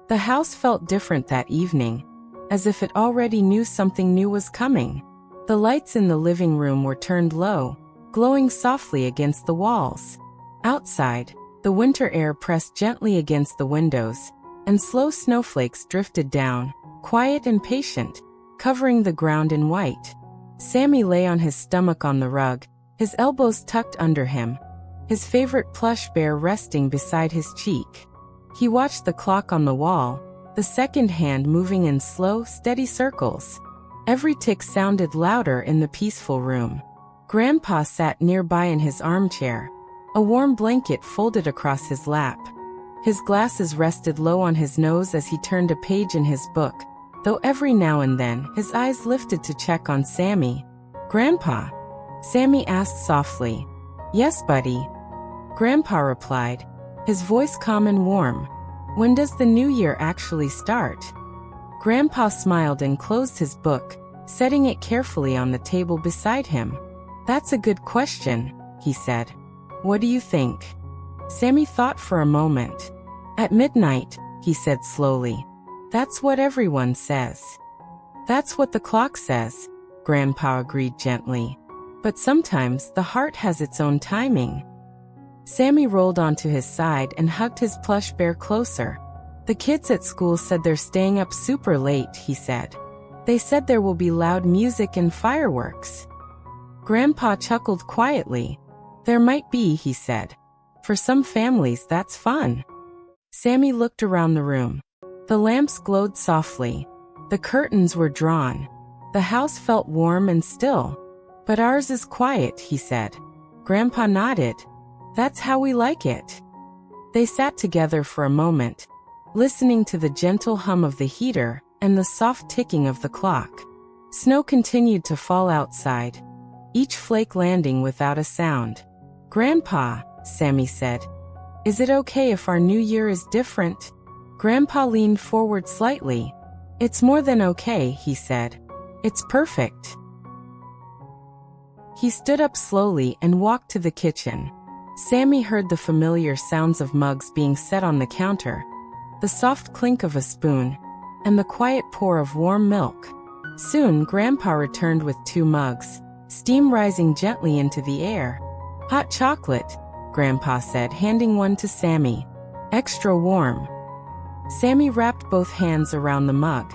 The house felt different that evening, as if it already knew something new was coming. The lights in the living room were turned low, glowing softly against the walls. Outside, the winter air pressed gently against the windows, and slow snowflakes drifted down, quiet and patient, covering the ground in white. Sammy lay on his stomach on the rug, his elbows tucked under him, his favorite plush bear resting beside his cheek. He watched the clock on the wall, the second hand moving in slow, steady circles. Every tick sounded louder in the peaceful room. Grandpa sat nearby in his armchair, a warm blanket folded across his lap. His glasses rested low on his nose as he turned a page in his book, though every now and then his eyes lifted to check on Sammy. "Grandpa?" Sammy asked softly. "Yes, buddy," Grandpa replied, his voice calm and warm. "When does the new year actually start?" Grandpa smiled and closed his book, setting it carefully on the table beside him. "That's a good question," he said. "What do you think?" Sammy thought for a moment. "At midnight," he said slowly. "That's what everyone says." "That's what the clock says," Grandpa agreed gently. "But sometimes the heart has its own timing." Sammy rolled onto his side and hugged his plush bear closer. "The kids at school said they're staying up super late," he said. "They said there will be loud music and fireworks." Grandpa chuckled quietly. "There might be," he said. "For some families that's fun." Sammy looked around the room. The lamps glowed softly. The curtains were drawn. The house felt warm and still. "But ours is quiet," he said. Grandpa nodded. "That's how we like it." They sat together for a moment, listening to the gentle hum of the heater and the soft ticking of the clock. Snow continued to fall outside, each flake landing without a sound. "Grandpa," Sammy said, "is it okay if our new year is different?" Grandpa leaned forward slightly. "It's more than okay," he said. "It's perfect." He stood up slowly and walked to the kitchen. Sammy heard the familiar sounds of mugs being set on the counter, the soft clink of a spoon, and the quiet pour of warm milk. Soon, Grandpa returned with 2 mugs, steam rising gently into the air. "Hot chocolate," Grandpa said, handing one to Sammy. "Extra warm." Sammy wrapped both hands around the mug.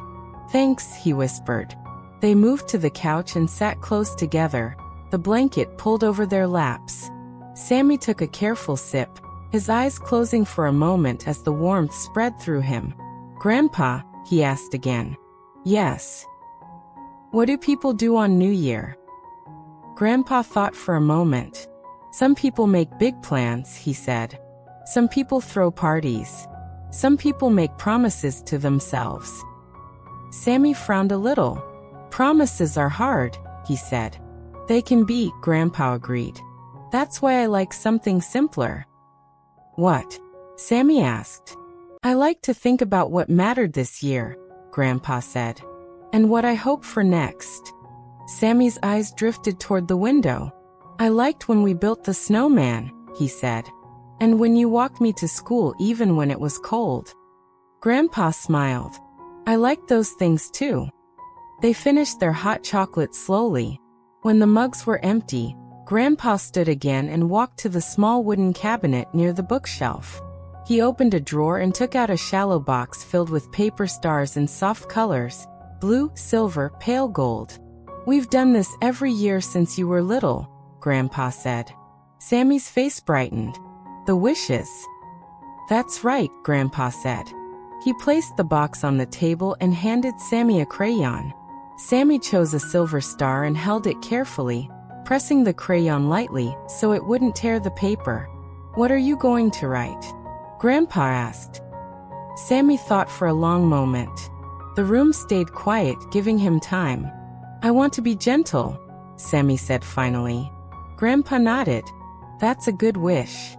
"Thanks," he whispered. They moved to the couch and sat close together, the blanket pulled over their laps. Sammy took a careful sip, his eyes closing for a moment as the warmth spread through him. "Grandpa?" he asked again. "Yes." "What do people do on New Year?" Grandpa thought for a moment. "Some people make big plans," he said. "Some people throw parties. Some people make promises to themselves." Sammy frowned a little. "Promises are hard," he said. "They can be," Grandpa agreed. "That's why I like something simpler." "What?" Sammy asked. "I like to think about what mattered this year," Grandpa said. "And what I hope for next." Sammy's eyes drifted toward the window. "I liked when we built the snowman," he said. "And when you walked me to school even when it was cold." Grandpa smiled. "I liked those things too." They finished their hot chocolate slowly. When the mugs were empty, Grandpa stood again and walked to the small wooden cabinet near the bookshelf. He opened a drawer and took out a shallow box filled with paper stars in soft colors: blue, silver, pale gold. "We've done this every year since you were little," Grandpa said. Sammy's face brightened. "The wishes." "That's right," Grandpa said. He placed the box on the table and handed Sammy a crayon. Sammy chose a silver star and held it carefully, pressing the crayon lightly so it wouldn't tear the paper. "What are you going to write?" Grandpa asked. Sammy thought for a long moment. The room stayed quiet, giving him time. "I want to be gentle," Sammy said finally. Grandpa nodded. "That's a good wish."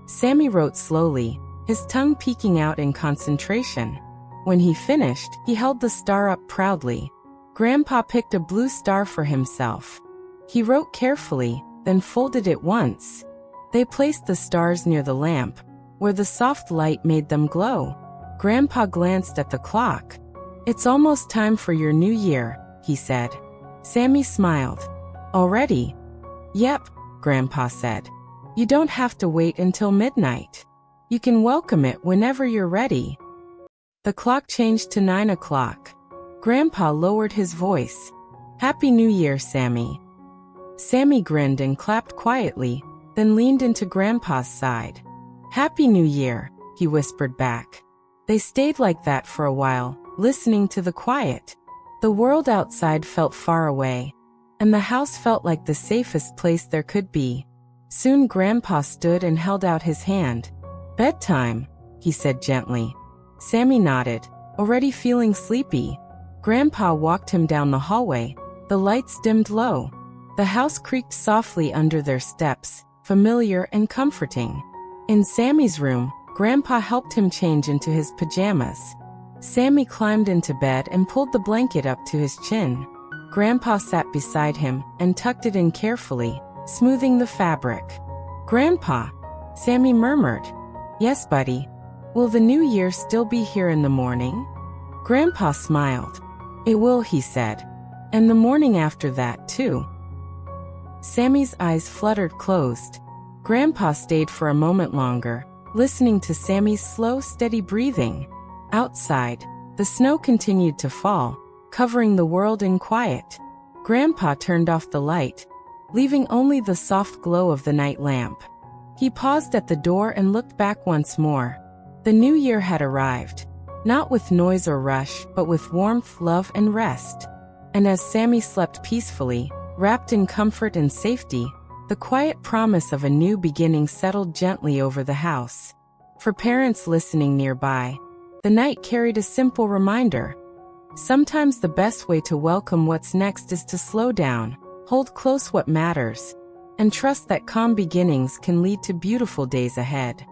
Sammy wrote slowly, his tongue peeking out in concentration. When he finished, he held the star up proudly. Grandpa picked a blue star for himself. He wrote carefully, then folded it once. They placed the stars near the lamp, where the soft light made them glow. Grandpa glanced at the clock. "It's almost time for your new year," he said. Sammy smiled. "Already?" "Yep," Grandpa said. "You don't have to wait until midnight. You can welcome it whenever you're ready." The clock changed to 9 o'clock. Grandpa lowered his voice. "Happy New Year, Sammy." Sammy grinned and clapped quietly, then leaned into Grandpa's side. "Happy New Year," he whispered back. They stayed like that for a while, listening to the quiet. The world outside felt far away, and the house felt like the safest place there could be. Soon Grandpa stood and held out his hand. "Bedtime," he said gently. Sammy nodded, already feeling sleepy. Grandpa walked him down the hallway. The lights dimmed low. The house creaked softly under their steps, familiar and comforting. In Sammy's room, Grandpa helped him change into his pajamas. Sammy climbed into bed and pulled the blanket up to his chin. Grandpa sat beside him and tucked it in carefully, smoothing the fabric. "Grandpa," Sammy murmured. "Yes, buddy. Will the new year still be here in the morning?" Grandpa smiled. "It will," he said. "And the morning after that, too." Sammy's eyes fluttered closed. Grandpa stayed for a moment longer, listening to Sammy's slow, steady breathing. Outside, the snow continued to fall, covering the world in quiet. Grandpa turned off the light, leaving only the soft glow of the night lamp. He paused at the door and looked back once more. The new year had arrived, not with noise or rush, but with warmth, love, and rest. And as Sammy slept peacefully, wrapped in comfort and safety, the quiet promise of a new beginning settled gently over the house. For parents listening nearby, the night carried a simple reminder. Sometimes the best way to welcome what's next is to slow down, hold close what matters, and trust that calm beginnings can lead to beautiful days ahead.